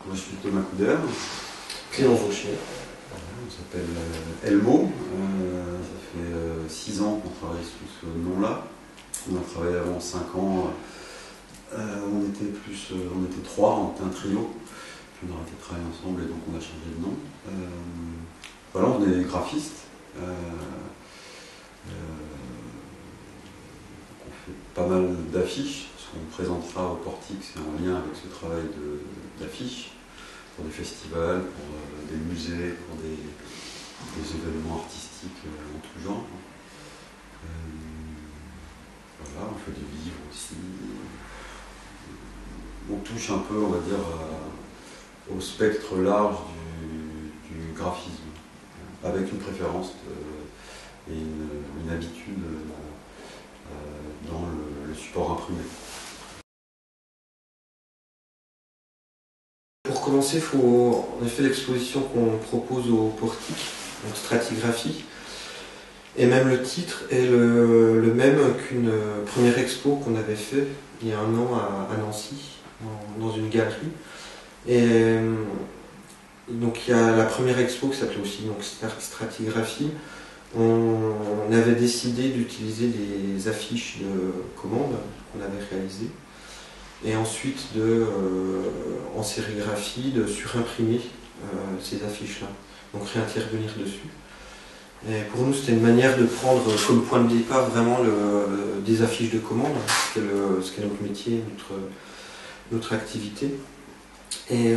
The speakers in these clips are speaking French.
Moi je suis Thomas Couder. Clément Vaucher. On s'appelle Elmo. Ça fait 6 ans qu'on travaille sous ce nom-là. On a travaillé avant 5 ans. On était 3, on était un trio. Puis on a arrêté de travailler ensemble et donc on a changé de nom. Voilà, on est graphiste. On fait pas mal d'affiches. Ce qu'on présentera au Portique, c'est en lien avec ce travail d'affiches pour des festivals, pour des musées, pour des événements artistiques en tout genre. Voilà, on fait des livres aussi. On touche un peu, on va dire, au spectre large du graphisme, avec une préférence et une habitude dans le support imprimé. Pour commencer, il faut en effet l'exposition qu'on propose au Portique, donc Stratigraphie. Et même le titre est le même qu'une première expo qu'on avait fait il y a 1 an à Nancy, dans une galerie. Et donc il y a la première expo qui s'appelait aussi donc, Stratigraphie. On avait décidé d'utiliser des affiches de commande qu'on avait réalisées. Et ensuite, en sérigraphie, de surimprimer ces affiches-là. Donc réintervenir dessus. Et pour nous, c'était une manière de prendre comme point de départ vraiment des affiches de commande, ce qu'est notre métier, notre activité. Et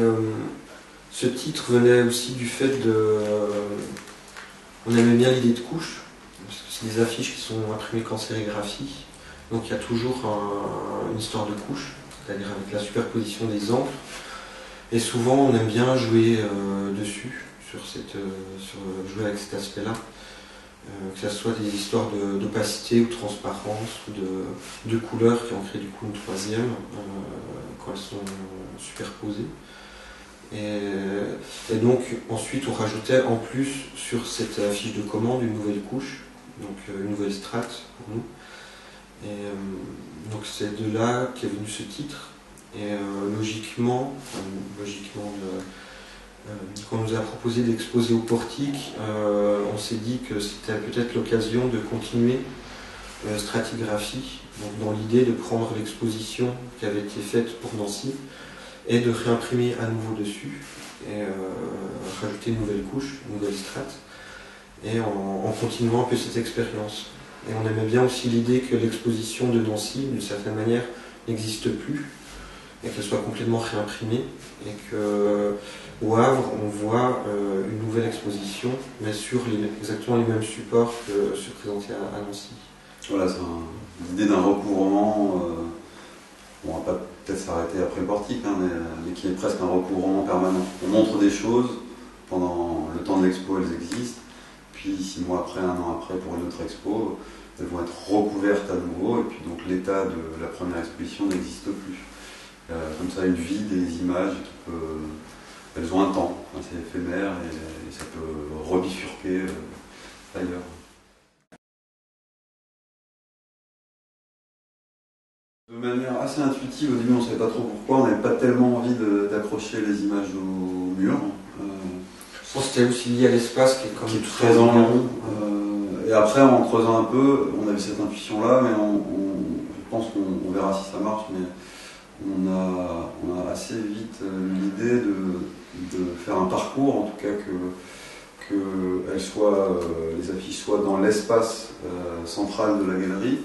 ce titre venait aussi du fait on aimait bien l'idée de couche, parce que c'est des affiches qui sont imprimées qu'en sérigraphie. Donc il y a toujours une histoire de couche, c'est-à-dire avec la superposition des encres. Et souvent, on aime bien jouer dessus, jouer avec cet aspect-là. Que ce soit des histoires d'opacité ou de transparence ou de couleurs qui en créent du coup une troisième quand elles sont superposées. Et donc ensuite on rajoutait en plus sur cette affiche de commande une nouvelle couche, donc une nouvelle strate pour nous. Et donc c'est de là qu'est venu ce titre. Et logiquement, quand on nous a proposé d'exposer au Portique, on s'est dit que c'était peut-être l'occasion de continuer Stratigraphie, donc dans l'idée de prendre l'exposition qui avait été faite pour Nancy et de réimprimer à nouveau dessus et rajouter une nouvelle couche, une nouvelle strate, et en continuant un peu cette expérience. Et on aimait bien aussi l'idée que l'exposition de Nancy, d'une certaine manière, n'existe plus et qu'elle soit complètement réimprimée et qu'au Havre, on voit une nouvelle exposition, mais sur exactement les mêmes supports que se présentaient à Nancy. Voilà, c'est l'idée d'un recouvrement, on va pas peut-être s'arrêter après le Portique, hein, mais qui est presque un recouvrement permanent. On montre des choses, pendant le temps de l'expo elles existent, puis 6 mois après, 1 an après pour une autre expo, elles vont être recouvertes à nouveau, et puis donc l'état de la première exposition n'existe plus. Comme ça, une vie, des images, elles ont un temps, hein, c'est éphémère et ça peut rebifurquer ailleurs. De manière assez intuitive, au début on ne savait pas trop pourquoi, on n'avait pas tellement envie d'accrocher les images au mur. Je pense que c'était aussi lié à l'espace qui est comme très en long. Et après, en creusant un peu, on avait cette intuition-là, mais je pense qu'on verra si ça marche, mais on a assez vite l'idée de faire un parcours, en tout cas que les affiches soient dans l'espace central de la galerie,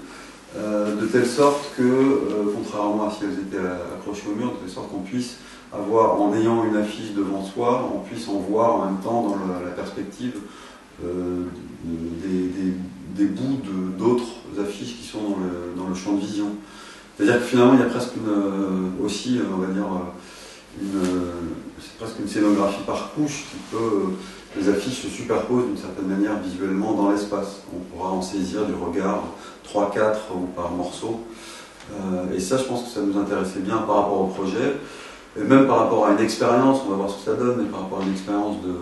de telle sorte que, contrairement à si elles étaient accrochées au mur, de telle sorte qu'on puisse avoir, en ayant une affiche devant soi, on puisse en voir en même temps dans la perspective des bouts d'autres affiches qui sont dans le champ de vision. C'est-à-dire que finalement il y a presque aussi, on va dire, c'est presque une scénographie par couche qui peut, les affiches se superposent d'une certaine manière visuellement dans l'espace. On pourra en saisir du regard 3, 4 ou par morceaux. Et ça, je pense que ça nous intéressait bien par rapport au projet. Et même par rapport à une expérience, on va voir ce que ça donne, mais par rapport à une expérience de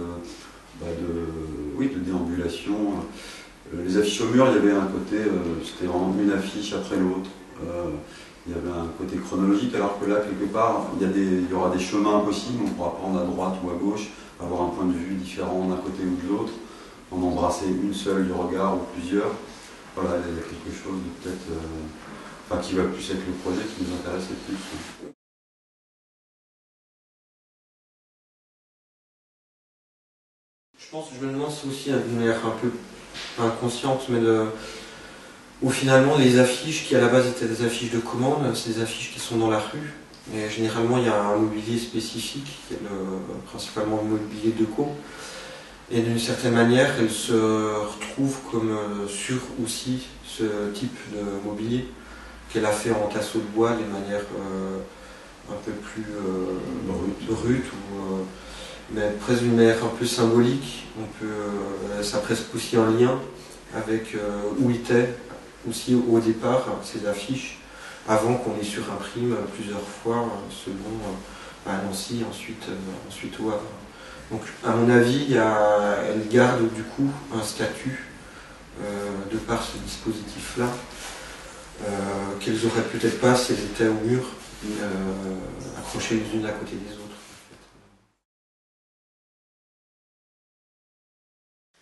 déambulation. Les affiches au mur, il y avait un côté, c'était vraiment une affiche après l'autre. il y avait un côté chronologique, alors que là, quelque part, il y aura des chemins possibles, on pourra prendre à droite ou à gauche, avoir un point de vue différent d'un côté ou de l'autre, en embrasser une seule du regard ou plusieurs. Voilà, il y a quelque chose de peut-être, qui va plus avec le projet, qui nous intéresse le plus. Je me demande si aussi d'une manière un peu inconsciente, mais où finalement les affiches qui à la base étaient des affiches de commande, c'est des affiches qui sont dans la rue. Et généralement il y a un mobilier spécifique, qui est principalement le mobilier de déco. Et d'une certaine manière, elles se retrouvent comme sur aussi ce type de mobilier qu'elle a fait en tasseau de bois d'une manière un peu plus brute mais presque d'une manière un peu symbolique. Ça a presque aussi un lien avec où étaient aussi au départ ces affiches, avant qu'on les surimprime plusieurs fois, selon à Nancy, ensuite au Havre. Donc à mon avis, elle garde du coup un statut de par ce dispositif-là, qu'elles n'auraient peut-être pas si elles étaient au mur, accrochées les unes à côté des autres.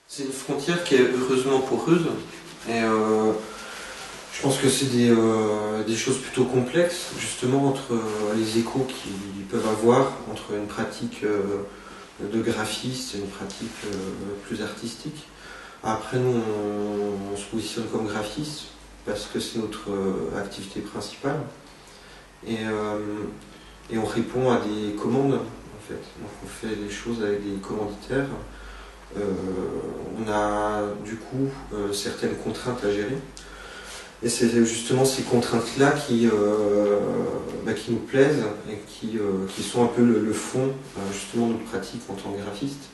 C'est une frontière qui est heureusement poreuse, et je pense que c'est des choses plutôt complexes, justement, entre les échos qu'ils peuvent avoir entre une pratique de graphiste et une pratique plus artistique. Après, nous, on se positionne comme graphiste parce que c'est notre activité principale, et on répond à des commandes, en fait. Donc on fait des choses avec des commanditaires. On a du coup certaines contraintes à gérer, et c'est justement ces contraintes-là qui nous plaisent et qui sont un peu le fond justement de notre pratique en tant que graphiste.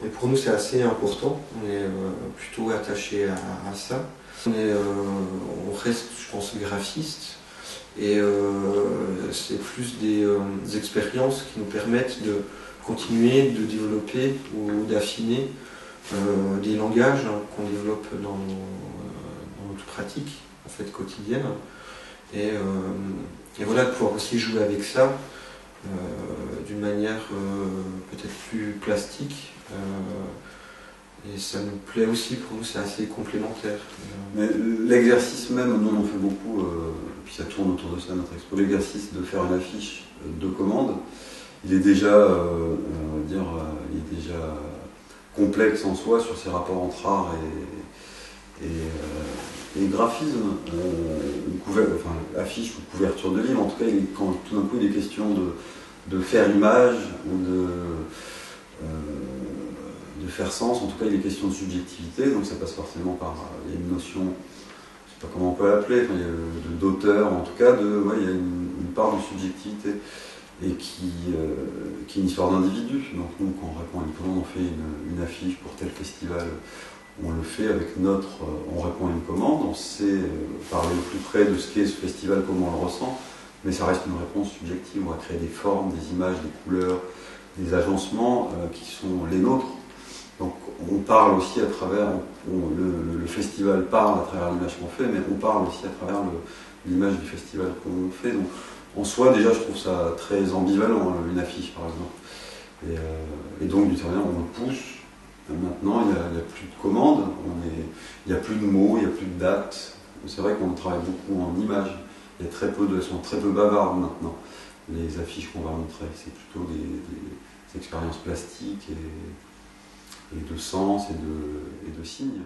Et pour nous c'est assez important, on est plutôt attaché à ça. On reste, je pense, graphiste, et c'est plus des expériences qui nous permettent de continuer de développer ou d'affiner des langages qu'on développe dans notre pratique en fait quotidienne, et voilà, de pouvoir aussi jouer avec ça d'une manière peut-être plus plastique, et ça nous plaît aussi, pour nous c'est assez complémentaire. Mais l'exercice même, nous on en fait beaucoup, puis ça tourne autour de ça notre expo, l'exercice de faire une affiche de commande, il est déjà, il est déjà complexe en soi sur ses rapports entre art et graphisme. Affiche ou couverture de livre, en tout cas, quand tout d'un coup il est question de faire image ou de faire sens, en tout cas il est question de subjectivité, donc ça passe forcément par il y a une notion, je ne sais pas comment on peut l'appeler, d'auteur, en tout cas, il y a une part de subjectivité, et qui est une histoire d'individu. Donc nous, quand on répond à une commande, on fait une affiche pour tel festival, on le fait avec on répond à une commande, on sait parler au plus près de ce qu'est ce festival, comment on le ressent, mais ça reste une réponse subjective. On va créer des formes, des images, des couleurs, des agencements qui sont les nôtres. Donc on parle aussi à travers, le festival parle à travers l'image qu'on fait, mais on parle aussi à travers l'image du festival qu'on fait. Donc, en soi, déjà, je trouve ça très ambivalent, une affiche, par exemple. Et donc, d'une certaine manière, on le pousse. Maintenant, il n'y a plus de commandes, il n'y a plus de mots, il n'y a plus de dates. C'est vrai qu'on travaille beaucoup en images. Elles sont très peu bavardes maintenant, les affiches qu'on va montrer. C'est plutôt des expériences plastiques et de sens et de signes.